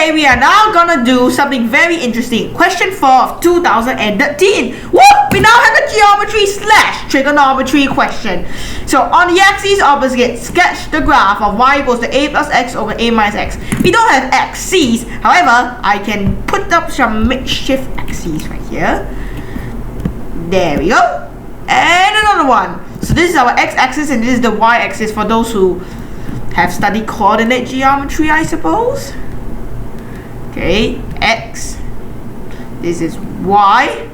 Okay, we are now gonna do something very interesting. Question 4 of 2013. Woo! We now have a geometry/trigonometry question. So on the axis opposite, sketch the graph of y equals to a plus x over a minus x. We don't have axes, however, I can put up some makeshift axes right here. There we go. And another one. So this is our x-axis and this is the y-axis for those who have studied coordinate geometry, I suppose. Okay, x, this is y,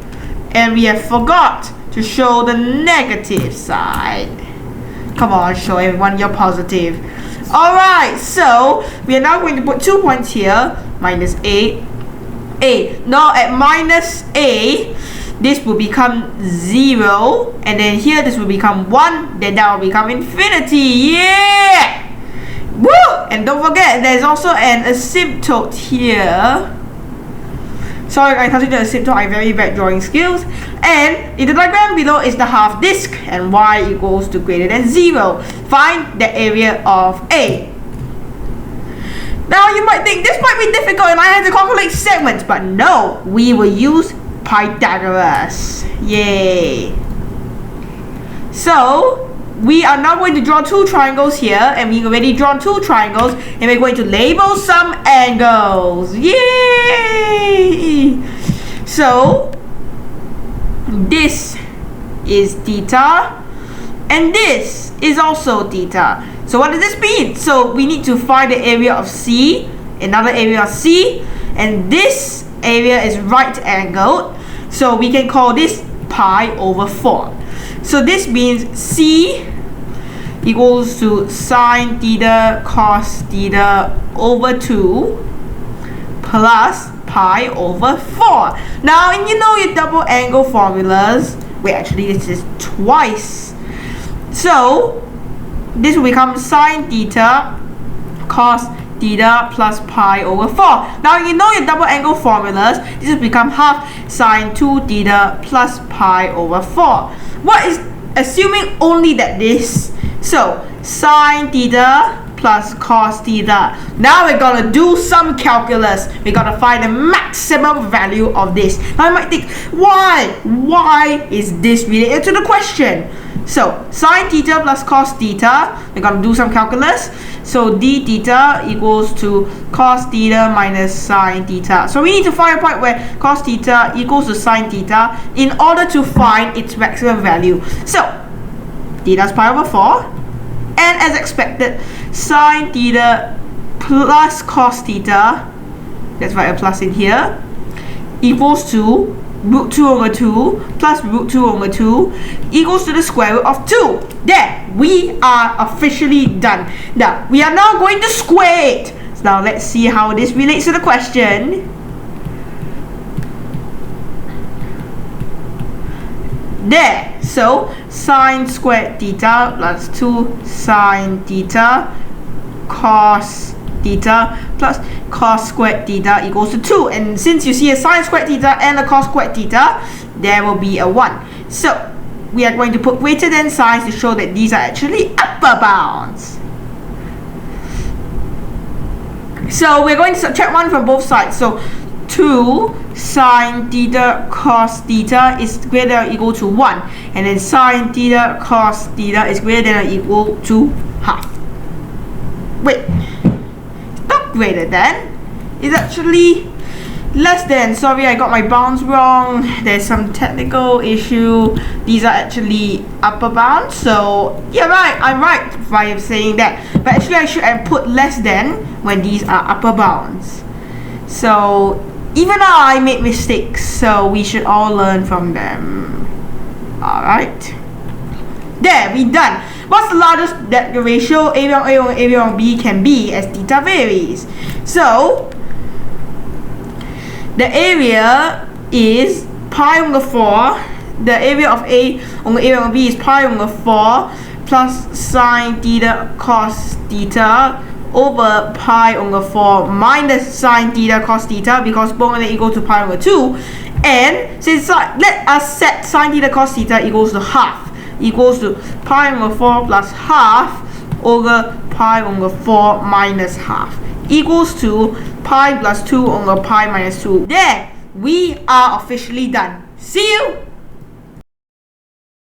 and we have forgot to show the negative side. Come on, show everyone you're positive. Alright, so we are now going to put 2 points here, minus a. Now at minus a, this will become 0, and then here this will become 1, then that will become infinity. Yeah! Woo! And don't forget, there's also an asymptote here. Sorry, I consider asymptote, I'm very bad drawing skills. And in the diagram below is the half disk, and y equals to greater than 0. Find the area of A. Now you might think this might be difficult and I have to calculate segments, but no, we will use Pythagoras. Yay! So we are now going to draw 2 triangles here, and we've already drawn 2 triangles, and we're going to label some angles. Yay! So this is theta, and this is also theta. So what does this mean? So we need to find the area of C, another area of C, and this area is right angled, so we can call this pi over 4. So this means C equals to sine theta cos theta over 2 plus pi over 4. Now, and you know your double angle formulas. Wait, actually this is twice. So this will become sine theta cos theta plus pi over 4. Now you know your double angle formulas. This will become half sine 2 theta plus pi over 4. What is, assuming only that this, so sine theta plus cos theta. Now we're gonna do some calculus. We're gonna find the maximum value of this. Now you might think, why is this related to the question? So sine theta plus cos theta, we're gonna do some calculus. So d theta equals to cos theta minus sine theta. So we need to find a point where cos theta equals to sine theta in order to find its maximum value. So theta is pi over 4, and as expected, sine theta plus cos theta, let's write a plus in here, equals to root 2 over 2 plus root 2 over 2 equals to the square root of 2. There, we are officially done. Now, we are now going to square it. So now let's see how this relates to the question. There, so sine squared theta plus 2 sine theta cos theta plus cos squared theta equals to 2. And since you see a sine squared theta and a cos squared theta, there will be a 1. So we are going to put greater than signs to show that these are actually upper bounds. So we're going to subtract 1 from both sides. So 2 sine theta cos theta is greater than or equal to 1. And then sine theta cos theta is greater than or equal to half. Wait. Greater than is actually less than. Sorry, I got my bounds wrong. There's some technical issue. These are actually upper bounds. So yeah, right, I'm right by saying that. But actually I should have put less than when these are upper bounds. So even I made mistakes, so we should all learn from them. Alright. There, we done. What's the largest that the ratio area of A over area of B can be as theta varies? So the area is pi over 4. The area of A over area of B is pi over 4 plus sine theta cos theta over pi over 4 minus sine theta cos theta, because both of them equal to pi over 2. And since let us set sine theta cos theta equals to half, equals to pi over 4 plus half over pi over 4 minus half. equals to pi plus 2 over pi minus 2. There, we are officially done. See you